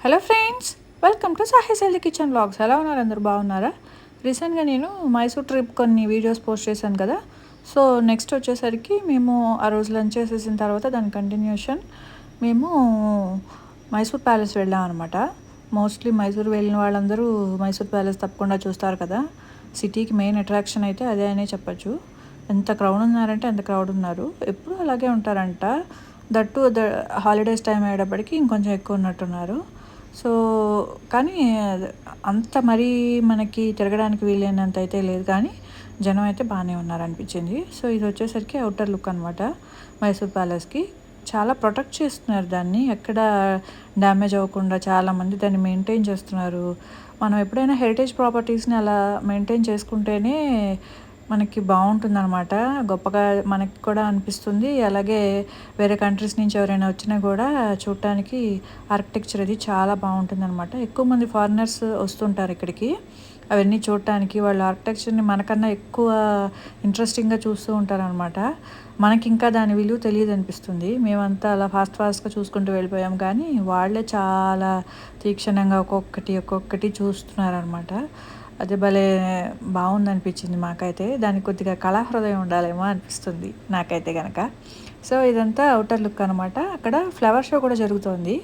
Hello friends, welcome to Sahi healthy kitchen vlogs. ఎలా ఉన్నారు? అందరూ బాగున్నారా? రీసెంట్గా నేను మైసూర్ ట్రిప్ కొన్ని వీడియోస్ పోస్ట్ చేశాను కదా. సో నెక్స్ట్ వచ్చేసరికి మేము ఆ రోజు లంచ్ చేసేసిన తర్వాత దాని కంటిన్యూషన్ మేము మైసూర్ ప్యాలెస్ వెళ్ళాం అనమాట. మోస్ట్లీ మైసూర్ వెళ్ళిన వాళ్ళందరూ మైసూర్ ప్యాలెస్ తప్పకుండా చూస్తారు కదా. సిటీకి మెయిన్ అట్రాక్షన్ అయితే అదే అనే చెప్పచ్చు. ఎంత క్రౌడ్ ఉన్నారంటే అంత క్రౌడ్ ఉన్నారు, ఎప్పుడు అలాగే ఉంటారంట. దట్టు హాలిడేస్ టైం అయ్యేటప్పటికి ఇంకొంచెం ఎక్కువ ఉన్నట్టున్నారు. సో కానీ అంత మరీ మనకి తిరగడానికి వీలైనంత అయితే లేదు, కానీ జనం అయితే బాగానే ఉన్నారనిపించింది. సో ఇది వచ్చేసరికి అవుటర్ లుక్ అనమాట. మైసూర్ ప్యాలెస్కి చాలా ప్రొటెక్ట్ చేస్తున్నారు దాన్ని, ఎక్కడ డ్యామేజ్ అవ్వకుండా చాలామంది దాన్ని మెయింటైన్ చేస్తున్నారు. మనం ఎప్పుడైనా హెరిటేజ్ ప్రాపర్టీస్ని అలా మెయింటైన్ చేసుకుంటేనే మనకి బాగుంటుందన్నమాట. గొప్పగా మనకి కూడా అనిపిస్తుంది. అలాగే వేరే కంట్రీస్ నుంచి ఎవరైనా వచ్చినా కూడా చూడటానికి ఆర్కిటెక్చర్ అది చాలా బాగుంటుందన్నమాట. ఎక్కువ మంది ఫారినర్స్ వస్తుంటారు ఇక్కడికి అవన్నీ చూడటానికి. వాళ్ళు ఆర్కిటెక్చర్ని మనకన్నా ఎక్కువ ఇంట్రెస్టింగ్గా చూస్తూ ఉంటారనమాట. మనకి ఇంకా దాని విలువ తెలియదు అనిపిస్తుంది. మేమంతా అలా ఫాస్ట్గా చూసుకుంటూ వెళ్ళిపోయాం, కానీ వాళ్ళే చాలా తీక్షణంగా ఒక్కొక్కటి చూస్తున్నారనమాట. అది భలే బాగుందనిపించింది మాకైతే. దానికి కొద్దిగా కళాహృదయం ఉండాలేమో అనిపిస్తుంది నాకైతే కనుక. సో ఇదంతా అవుటర్ లుక్ అనమాట. అక్కడ ఫ్లవర్ షో కూడా జరుగుతోంది.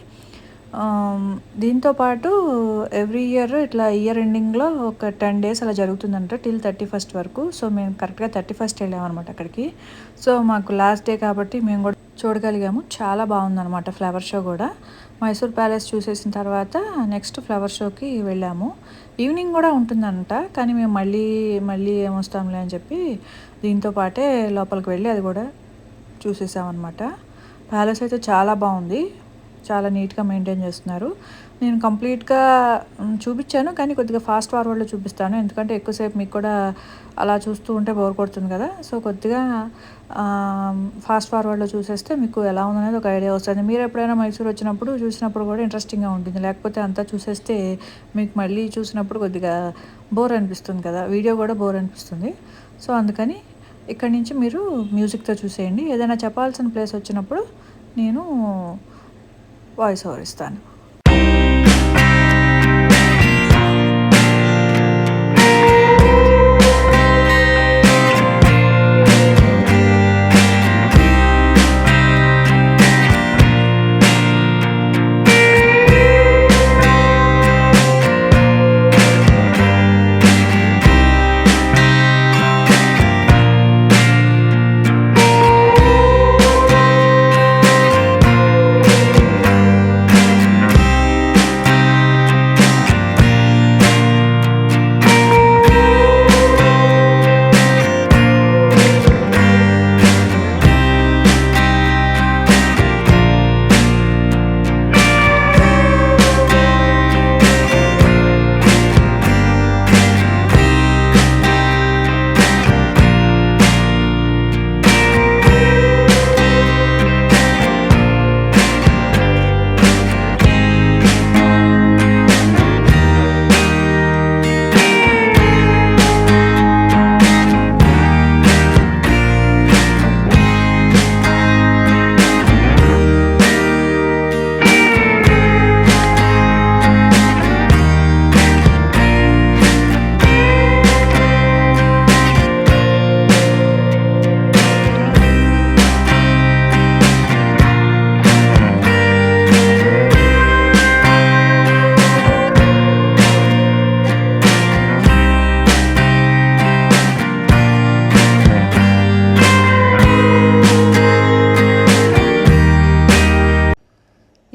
దీంతోపాటు ఎవ్రీ ఇయర్ ఇట్లా ఇయర్ ఎండింగ్లో ఒక 10 days అలా జరుగుతుందంట, టిల్ 31st వరకు. సో మేము కరెక్ట్గా 31st వెళ్ళామన్నమాట అక్కడికి. సో మాకు లాస్ట్ డే కాబట్టి మేము కూడా చూడగలిగాము. చాలా బాగుందన్నమాట ఫ్లవర్ షో కూడా. మైసూర్ ప్యాలెస్ చూసేసిన తర్వాత నెక్స్ట్ ఫ్లవర్ షోకి వెళ్ళాము. ఈవినింగ్ కూడా ఉంటుందంట, కానీ మేము మళ్ళీ మళ్ళీ ఏమొస్తాంలే అని చెప్పి దీంతో పాటే లోపలికి వెళ్ళి అది కూడా చూసేసామన్నమాట. ప్యాలెస్ అయితే చాలా బాగుంది, చాలా నీట్గా మెయింటైన్ చేస్తున్నారు. నేను కంప్లీట్గా చూపించాను, కానీ కొద్దిగా ఫాస్ట్ ఫార్వర్డ్లో చూపిస్తాను, ఎందుకంటే ఎక్కువసేపు మీకు కూడా అలా చూస్తూ ఉంటే బోర్ కొడుతుంది కదా. సో కొద్దిగా ఫాస్ట్ ఫార్వర్డ్లో చూసేస్తే మీకు ఎలా ఉందనేది ఒక ఐడియా వస్తుంది. మీరు ఎప్పుడైనా మైసూర్ వచ్చినప్పుడు చూసినప్పుడు కూడా ఇంట్రెస్టింగ్గా ఉంటుంది. లేకపోతే అంతా చూసేస్తే మీకు మళ్ళీ చూసినప్పుడు కొద్దిగా బోర్ అనిపిస్తుంది కదా, వీడియో కూడా బోర్ అనిపిస్తుంది. సో అందుకని ఇక్కడి నుంచి మీరు మ్యూజిక్తో చూసేయండి. ఏదైనా చెప్పాల్సిన ప్లేస్ వచ్చినప్పుడు నేను వాయిస్ ఓవర్ ఇస్తాను.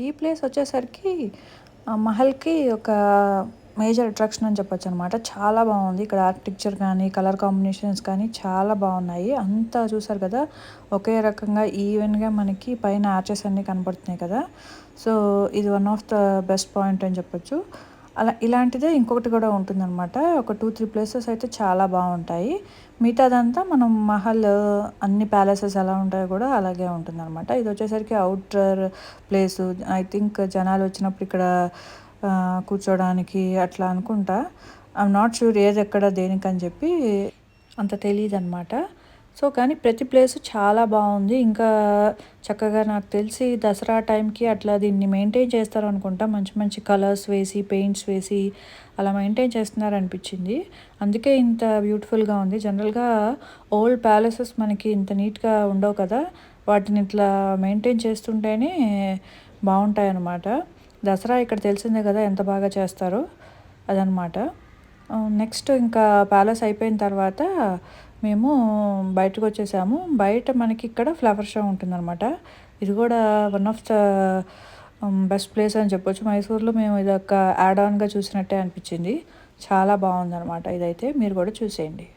ఈ ప్లేస్ వచ్చేసరికి మహల్కి ఒక మేజర్ అట్రాక్షన్ అని చెప్పొచ్చు అనమాట. చాలా బాగుంది ఇక్కడ. ఆర్కిటెక్చర్ కానీ కలర్ కాంబినేషన్స్ కానీ చాలా బాగున్నాయి. అంతా చూసారు కదా, ఒకే రకంగా ఈవెన్గా మనకి పైన ఆర్చెస్ అన్నీ కనపడుతున్నాయి కదా. సో ఇది one of the best point అని చెప్పొచ్చు. అలా ఇలాంటిదే ఇంకొకటి కూడా ఉంటుందన్నమాట. ఒక 2-3 ప్లేసెస్ అయితే చాలా బాగుంటాయి. మిగతాదంతా మనం మహల్ అన్ని ప్యాలెసెస్ ఎలా ఉంటాయో కూడా అలాగే ఉంటుందన్నమాట. ఇది వచ్చేసరికి అవుటర్ ప్లేసు. ఐ థింక్ జనాలు వచ్చినప్పుడు ఇక్కడ కూర్చోడానికి అట్లా అనుకుంటా. ఐఎమ్ నాట్ షూర్ ఏది ఎక్కడ దేనికని చెప్పి అంత తెలియదు అనమాట. సో కానీ ప్రతి ప్లేసు చాలా బాగుంది. ఇంకా చక్కగా నాకు తెలిసి దసరా టైంకి అట్లా దీన్ని మెయింటైన్ చేస్తారు అనుకుంటా. మంచి మంచి కలర్స్ వేసి, పెయింట్స్ వేసి అలా మెయింటైన్ చేస్తున్నారు అనిపించింది. అందుకే ఇంత బ్యూటిఫుల్గా ఉంది. జనరల్గా ఓల్డ్ ప్యాలెసెస్ మనకి ఇంత నీట్గా ఉండవు కదా, వాటిని ఇట్లా మెయింటైన్ చేస్తుంటేనే బాగుంటాయి అన్నమాట. దసరా ఇక్కడ తెలిసిందే కదా ఎంత బాగా చేస్తారో, అదనమాట. నెక్స్ట్ ఇంకా ప్యాలెస్ అయిపోయిన తర్వాత మేము బయటకు వచ్చేసాము. బయట మనకి ఇక్కడ ఫ్లవర్ షో ఉంటుందన్నమాట. ఇది కూడా one of the best place అని చెప్పొచ్చు. మైసూర్లో మేము ఇదొక యాడ్ ఆన్గా చూసినట్టే అనిపించింది. చాలా బాగుందన్నమాట. ఇదైతే మీరు కూడా చూసేయండి.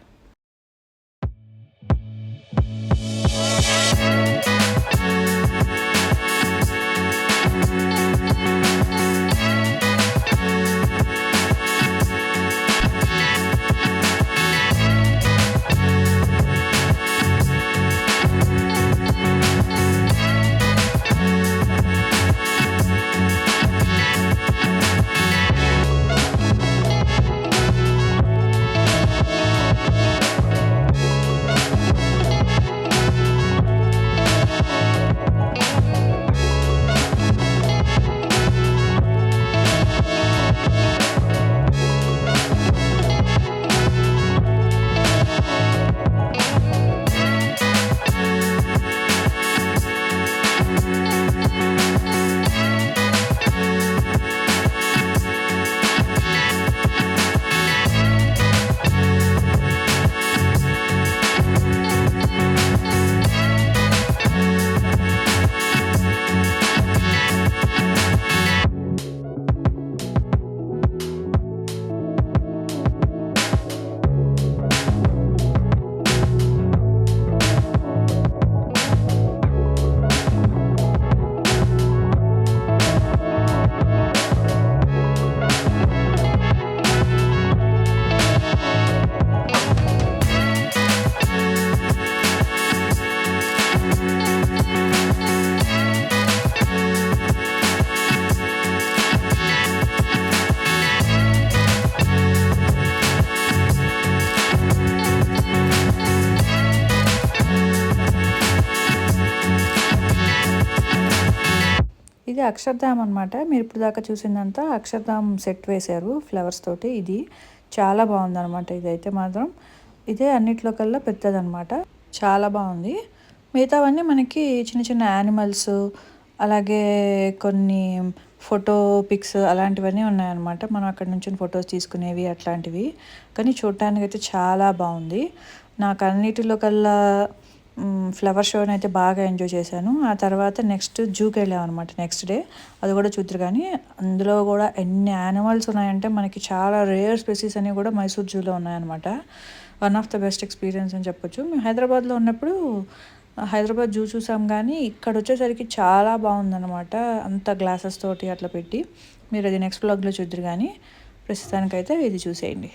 ఇది అక్షర్ధామ్ అనమాట. మీరు ఇప్పుడు దాకా చూసిందంతా అక్షర్ధామ్ సెట్ వేశారు ఫ్లవర్స్ తోటి. ఇది చాలా బాగుందనమాట. ఇదైతే మాత్రం ఇదే అన్నిట్లో కల్లా పెద్దదనమాట. చాలా బాగుంది. మిగతావన్నీ మనకి చిన్న చిన్న యానిమల్స్, అలాగే కొన్ని ఫోటో పిక్స్ అలాంటివన్నీ ఉన్నాయన్నమాట. మనం అక్కడ నుంచి ఫొటోస్ తీసుకునేవి అట్లాంటివి. కానీ చూడటానికైతే చాలా బాగుంది. నాకు అన్నిటిలో కల్లా ఫ్లవర్ షోని అయితే బాగా ఎంజాయ్ చేశాను. ఆ తర్వాత నెక్స్ట్ జూకి వెళ్ళాం అనమాట. నెక్స్ట్ డే అది కూడా చూద్దరు. కానీ అందులో కూడా ఎన్ని యానిమల్స్ ఉన్నాయంటే మనకి చాలా రేర్ స్పెసీస్ అనేవి కూడా మైసూర్ జూలో ఉన్నాయన్నమాట. One of the best experience అని చెప్పొచ్చు. మేము హైదరాబాద్లో ఉన్నప్పుడు హైదరాబాద్ జూ చూసాం, కానీ ఇక్కడ వచ్చేసరికి చాలా బాగుందన్నమాట. అంత గ్లాసెస్ తోటి అట్లా పెట్టి. మీరు అది నెక్స్ట్ బ్లాగ్లో చూద్దరు. కానీ ప్రస్తుతానికైతే ఇది చూసేయండి.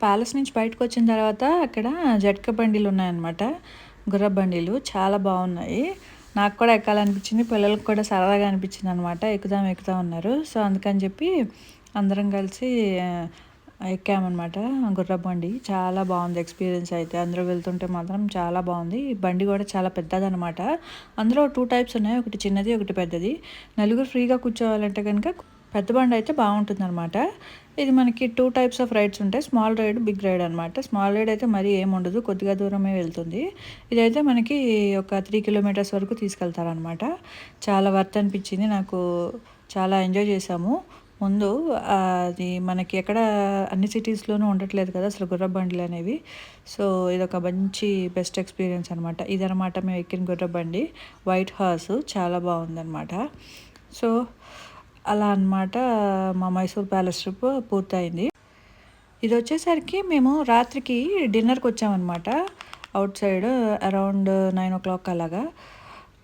ప్యాలెస్ నుంచి బయటకొచ్చిన తర్వాత అక్కడ జట్కా బండిలు ఉన్నాయన్నమాట. గుర్రపు బండిలు చాలా బాగున్నాయి. నాకు కూడా ఎక్కాలనిపించింది. పిల్లలకి కూడా సరదాగా అనిపించిందనమాట. ఎక్కుదాం అన్నారు. సో, అందుకని చెప్పి అందరం కలిసి ఎక్కామనమాట గుర్రపు బండి. చాలా బాగుంది ఎక్స్‌పీరియన్స్ అయితే. అందరూ వెళ్తుంటే మాత్రం చాలా బాగుంది. ఈ బండి కూడా చాలా పెద్దదనమాట. అందులో 2 టైప్స్ ఉన్నాయి. ఒకటి చిన్నది, ఒకటి పెద్దది. నలుగురు ఫ్రీగా కూర్చోవాలంటే గనుక పెద్ద బండి అయితే బాగుంటుందనమాట. ఇది మనకి 2 టైప్స్ ఆఫ్ రైడ్స్ ఉంటాయి. స్మాల్ రైడ్, బిగ్ రైడ్ అనమాట. స్మాల్ రైడ్ అయితే మరీ ఏముండదు. కొద్దిగా దూరమే వెళ్తుంది. ఇదైతే మనకి ఒక 3 కిలోమీటర్స్ వరకు తీసుకెళ్తారనమాట. చాలా వర్త్ అనిపించింది. నాకు చాలా ఎంజాయ్ చేశాము. ముందు అది మనకి ఎక్కడ అన్ని సిటీస్‌లోనూ ఉండట్లేదు కదా! అసలు గుర్రపు బండ్లనేవి. సో, ఇదొక మంచి బెస్ట్ ఎక్స్‌పీరియన్స్ అనమాట. ఇదనమాట మేము ఎక్కిన గుర్రపు బండి. వైట్ హార్స్ చాలా బాగుందనమాట. సో, అలా అనమాట మా మైసూర్ ప్యాలెస్ ట్రిప్ పూర్తయింది. ఇదొచ్చేసరికి మేము రాత్రికి డిన్నర్‌కొచ్చామనమాట. ఔట్ సైడ్ అరౌండ్ 9:00 అలాగా.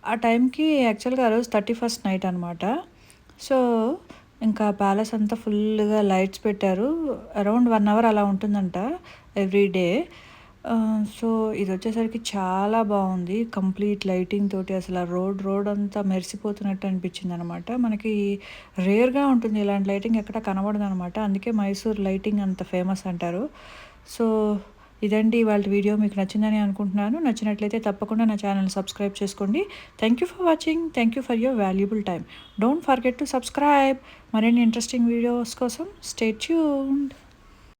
ఆ టైంకి యాక్చువల్‌గా ఆ రోజు 31st నైట్ అనమాట. సో, ఇంకా ప్యాలెస్ అంతా ఫుల్లుగా లైట్స్ పెట్టారు. అరౌండ్ 1 అవర్ అలా ఉంటుందంట ఎవ్రీ డే. సో, ఇదొచ్చేసరికి చాలా బాగుంది. కంప్లీట్ లైటింగ్ తోటి అసలు ఆ రోడ్ అంతా మెరిసిపోతున్నట్టు అనిపించిందనమాట. మనకి రేర్‌గా ఉంటుంది ఇలాంటి లైటింగ్ ఎక్కడ కనబడదనమాట. అందుకే మైసూర్ లైటింగ్ అంత ఫేమస్ అంటారు. సో, ఇదండి ఇవాల్టి వీడియో. మీకు నచ్చిందని అనుకుంటున్నాను. నచ్చినట్లయితే తప్పకుండా నా ఛానల్‌ని సబ్స్క్రైబ్ చేసుకోండి. Thank you for watching. Thank you for your valuable time. Don't forget to subscribe. మరిన్ని ఇంట్రెస్టింగ్ వీడియోస్ కోసం స్టే ట్యూన్డ్.